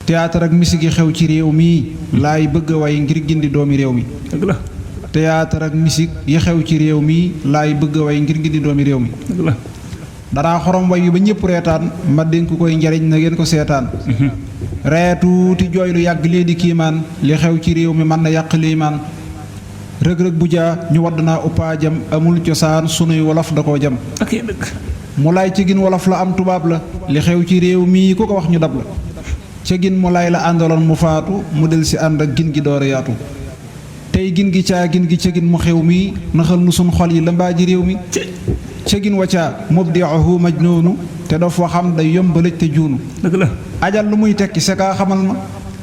théâtre ak musique yi xew ci réew mi laay bëgg a way ngir gindi doomi réew mi. dëgg la. théâtre ak musique yi xew ci réew mi laay bëgg a way ngir gindi doomi réew mi. dëgg la. danaa xorom way wi ba ñëpp reetaan ma dénk koy njariñ na ngeen ko seetaan. reetuuti jooy lu yàgg lii di kiimaan li xew ci réew mi mën na yàq liimaan. rëg-rëg bu jaa ñu wadd naa uppaa jam amul cosaan sunuy wolof da koo jam. ak dëgg. mu laay ci gin wolof la am tubaab la li xew ci réew mii ku ko wax ñu dab la. ca gin mu laay la àndaloon mu faatu mu del si ànd ak gin gi door a yaatu. tey gin gi caa gin gi ca gin mu xew mii naxal nu sun xol yi la mbaa ji réew mi. ca gin wacaa mubdi'uhu majnuunu te dof waxam day yombalëj te juunu. dëgg la. ajal lu muy tekki sekaa xamal ma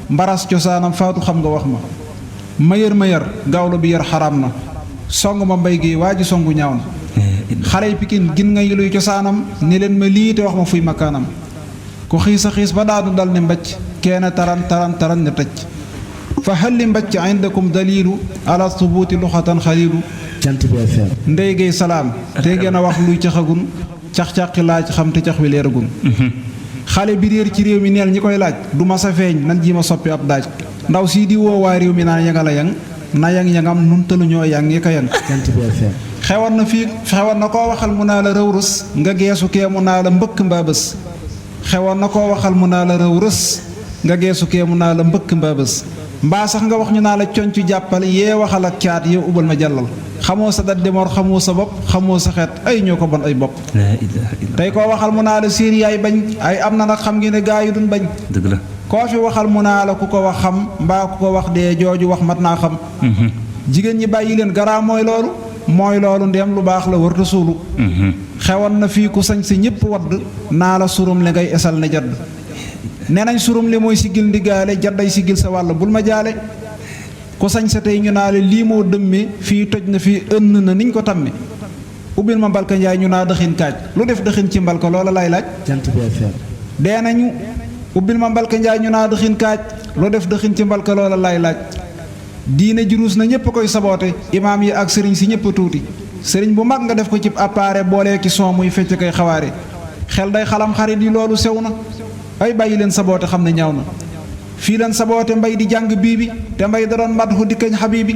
mbaras cosaanam faatu xam nga wax ma. mayër gaawlo bi yar xaraam na song ma mbay gi waa ji songu ñaaw na. xale yi Pikin gin nga yi luy cosaanam ni leen ma lii te wax ma fuy makkaanam. ku xiis a xiis ba daanu dal ne mbacc keena taran ne tëj. fa xalli mbacc indakum dalilu ala subuuti luxatan xaliilu. Jant bi FM. ndey gay salaam te ngeen a wax luy caxagun cax-caqi laaj xam te cax wi leeragun. xale bi réer ci réew mi neel ñi koy laaj du ma sa feeñ nan ji ma soppi ab daaj. ndaw sii di woo waa réew mi naan yanga la yang na yang-yangam nun tëlu ñoo yang yi ka yang. Jant bi FM. xewoon na koo waxal mu naa la rëw rës nga geesu kee mu naa la mbëkk mbaa bés. xewoon na koo waxal mu naa la rëw rës nga geesu kee mu naa la mbëkk mbaa bés. mbaa sax nga wax ñu naa la concu jàppal yee waxal ak caat yow ubal ma jàllal. xamoo sa dat demoor xamoo sa bopp xamoo sa xeet ay ñoo ko bon ay bopp. tey koo waxal mu naa la séer yaay bañ ay am na nag xam ngi ne gaa yi duñ bañ. dëgg la. koo fi waxal mu naa la ku ko wax xam mbaa ku ko wax dee jooju wax mat naa xam. jigéen ñi bàyyi leen garaa mooy loolu ndeem lu baax la wërta suulu. xewoon na fii ku sañ si ñëpp wadd naa la surum li ngay esal ne jadd. nee nañ surum li mooy siggil ndigaale jadday siggil sa wàll bul ma jaale. ku sañ sa tey ñu naa la lii moo dëmme fii toj na fii ënn na niñ ko tamme. ubbil ma mbalka njaay ñu naa dëxin kaaj lu def dëxin ci mbalka loola lay laaj. Jant bi FM. dee nañu ubbil ma mbalka njaay ñu naa dëxin kaaj lu def dëxin ci mbalka loola lay laaj. diine juruus na ñépp koy saboote imaam yi ak sëriñ si ñépp tuuti. sëriñ bu mag nga def ko ci appareil boolee ki son muy fecc koy xawaare. xel day xalam xarit yi loolu sew na ay bàyyi leen saboote xam ne ñaaw na. fii leen saboote mbay di jàng bii bi te mbay da doon madhu di kañ xabiibi.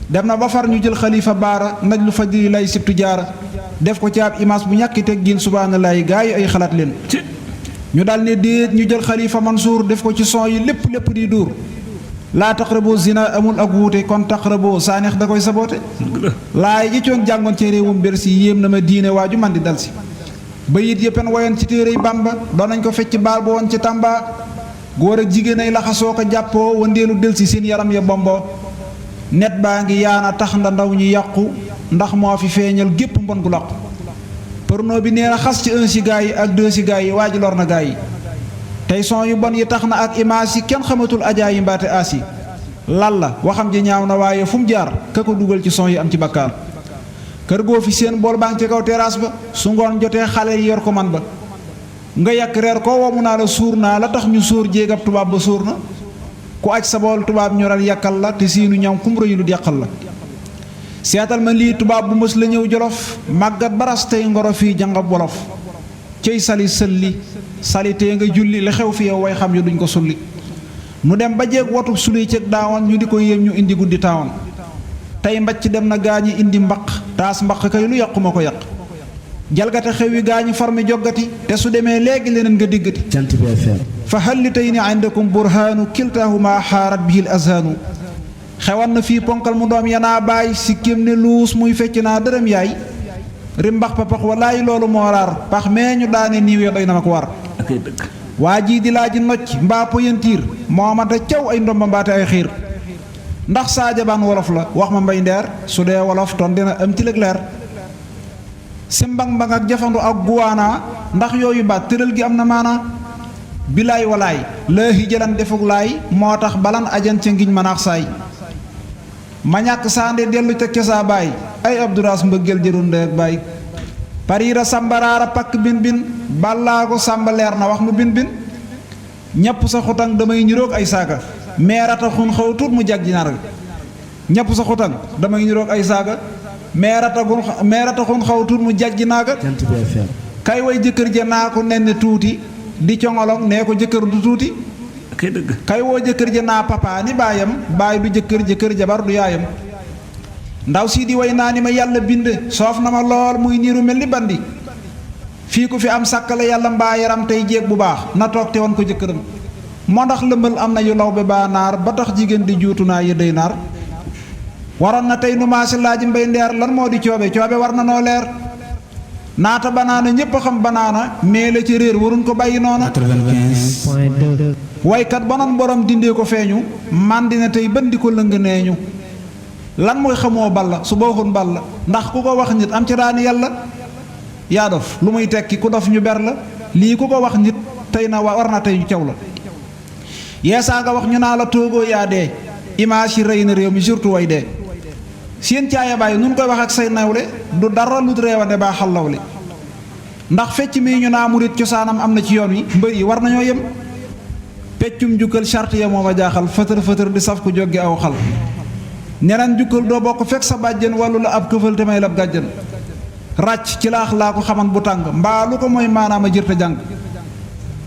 dem na ba far ñu jël xalifa baara naj lu fajri lay sibtu jaara def ko ci ab image bu ñàkki teggin subhaanallaahi gaa yi ay xalaat leen. ñu dal ne déet ñu jël xalifa Mansour def ko ci son yi lépp di duur. laa taqraboo zina amul ak wuute kon taqraboo saaneex da koy saboote. laay ji coon jàngoon ci réewum Bersi yéem na ma diine waaju man di dal si. bayit yëppen woyoon ci téerey Bamba doon nañ ko fecc baal ba woon ci Tamba. góor ak jigéen ay laxasoo ko jàppoo wandeelu del si seen yaram ya bomboo. net baa ngi yaana tax nda ndaw ñi yàqu ndax moo fi feeñal gépp mbon gu làqu. porno bi nee na xas ci 1 si gaa yi ak 2 si gaa yi waa ji lor na gaa yi. tey son yu bon yi tax na ak image yi kenn xamatul ajaa yi mbaate aas yi. lal la waxam ji ñaaw na waaye fu mu jaar ka ko dugal ci son yi am ci bakkaar. kër goo fi seen bool baa ngi ci kaw terrasse ba su ngoon jotee xale yi yor ko man ba. nga yàq reer koo womu naa la suur naa la tax ñu sóor jéegab tubaab ba suur na. ku aj sa bool tubaab ñoral yàkkal la te siinu ñam kumra yu lu yàqal la. seetal ma lii tubaab bu mës la ñëw jolof màggat baras tey ngoro fii jàngab wolof. cey sali sëlli sali tee nga julli li xew fi yow way xam yu duñ ko sulli. nu dem ba jeeg watub suluy cëg daawoon ñu di ko yéem ñu indi guddi taawoon. tey mbacc dem na gaañi indi mbaq taas mbaq kay lu yàqu ma ko yàq. jalgate xew yi gaañi farmi joggati te su demee léegi leneen nga diggati. Jant bi FM. fa halli tey ni indakum burhaanu kiltaahuma xaarat bihil azhaanu. xewan na fii ponkal mu doom yanaa baay si kéem ne luus muy fecc naa dërëm yaay. rimbax papax walaay loolu moo raar pax mee ñu daane niiwee doy na ma ko war. waa jii di laa ji nocc mbaa poyantiir moomante caw ay ndomba mbaate ay xiir. ndax saajabaan wolof la wax ma mbay ndeer su dee wolof ton dina am tileg leer. si mbang-mbang ak jafandu ak guwaanaa ndax yooyu baat tëral gi am na maanaa. bilaay walaay laahi jëlan defuk laay moo tax balan ajan ca ngiñ manaax saay. ma ñàkk saande dellu ca kesaa baay ay abduraas mbëggeel jërul ndey ak baay. pariira sambaraara pakk bin bin ballaago sàmba leer na wax mu bin bin. ñepp sa xutang damay niroog ay saaga meerata xun xaw tuut mu jag ji nar ñepp sa xutang damay niroog ay saaga meerata xun xaw tuut mu jag ji naaga. Jant bi FM. kay way jëkkër ja naa ko nen tuuti di coŋolong nee ko jëkkër du tuuti. kay dëgg. kay woo jëkkër ja naa papa ni baayam baay du jëkkër jabar du yaayam. ndaw sii di way naa ni ma yàlla bind soof na ma lool muy niiru mel ni bandi fii ku fi am sàkkale yàlla mbaa yaram tey jéeg bu baax na toog te woon ko jëkkëram moo ndax lëmbal am na yu law be baa naar ba tax jigéen di juutu naa yëdday naar waroon na tey nu maasi laaji mbay ndeer lan moo di coobe war na noo leer naata banaana ñépp a xam banaana mais la ci réer waruñ ko bàyyi noona 95.2 waykat ba noon borom dindee ko feeñu màndi na tey bën di ko lëng neeñu lan mooy xamoo balla su booxun balla ndax ku ko wax nit am ci daani yàlla yaa dof lu muy tekki ku dof ñu ber la lii ku ko wax nit tey na war na tey ñu caw la yeesaa nga wax ñu naa la toogoo yaa dee image yi rëy na réew mi surtout way dee seen caaya bàyyi nun koy wax ak say nawle du dara lu réewande baa xallawle ndax fecc mii ñu naa murit cosaanam am na ci yoon wi mbër yi war nañoo yem peccum jukkal charte ya moo ma jaaxal fëtër di saf ku jóge aw xal neneen jukkal doo bokk fekk sa bàjjen wàllu la ab këfal te may lab gàjjan ràcc ci laax laa ko xaman bu tàng mbaa lu ko mooy maanaam a jërte jàng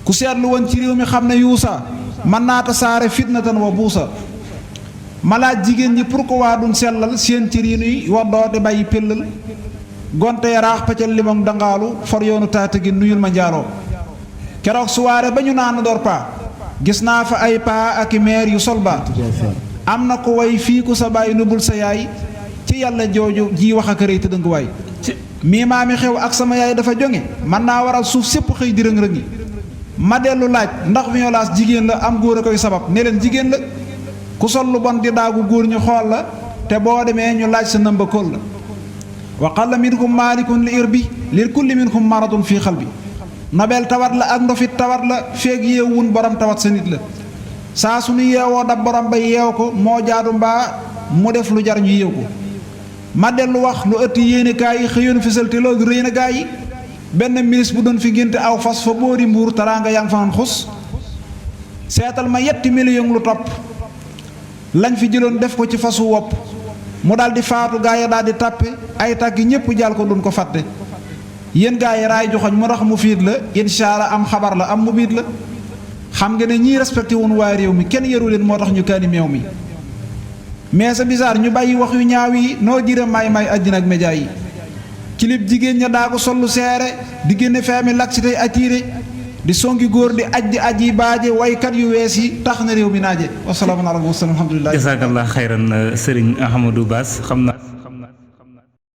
ku seetlu woon ci réew mi xam ne yuusa man naata saare fitnatan wa buusa malaaj jigéen ñi pour ko waa dun sellal seen ci riinuy waddoo di bàyyi pellal gonte yaraax paccal limon dangaalu for yoonu taata gi nuyul ma njaaloo keroog suwaare ba ñu naan door paa gis naa fa ay paa ak i meer yu sol ba am na ko way fii ku sa bàyyi nubul sa yaay ci yàlla jooju ji wax ak rëy te dënguwaay mii maa mi xew ak sama yaay dafa jonge man naa waral suuf sépp xëy di rëng-rëngi ma dellu laaj ndax violence jigéen la am góor a koy sabab ne leen jigéen la ku sol lu bon di daagu góor ñu xool la te boo demee ñu laaj sa nëmba kóol la wa qalla minkum maalikun li irbi lil kulli minkum maradun fii xalbi nobel tawat la ak ndofit tawat la feeg yeewun borom tawat sa nit la saa su nu yeewoo dab borom ba yeew ko moo jaadu mbaa mu def lu jar ñu yeew ko ma dellu wax lu ëtt yéene kaay yi xëyoon fisal te loolu rëy na gaa yi benn ministre bu doon fi ngénte aw fas fa boori mbuur taraanga yaa ngi fa naan xus seetal ma yetti million lu topp lañ fi jëloon def ko ci fasu wopp mu daal di faatu gaa yi daal di tàppe ay tàggi ñépp jàll ko duñ ko fàtte yéen gaa yi raay joxoñ mu tax mu fiit la incha allah am xabar la am mu biit la xam nga ne ñii respecté woon waa réew mi kenn yaru leen moo tax ñu kaani meew mi mais c'est bizarre ñu bàyyi wax yu ñaaw yi noo jire may àddina ak média yi kilib jigéen ña daa ko sollu seere di génne feemi lak si tey attiré di songi góor di aj yi baaje waykat yu wees yi tax na réew mi naaje wasalaamu aleykum wa salaam alhamdulilah jazakallah xayran Serigne Ahmadou Bass xam na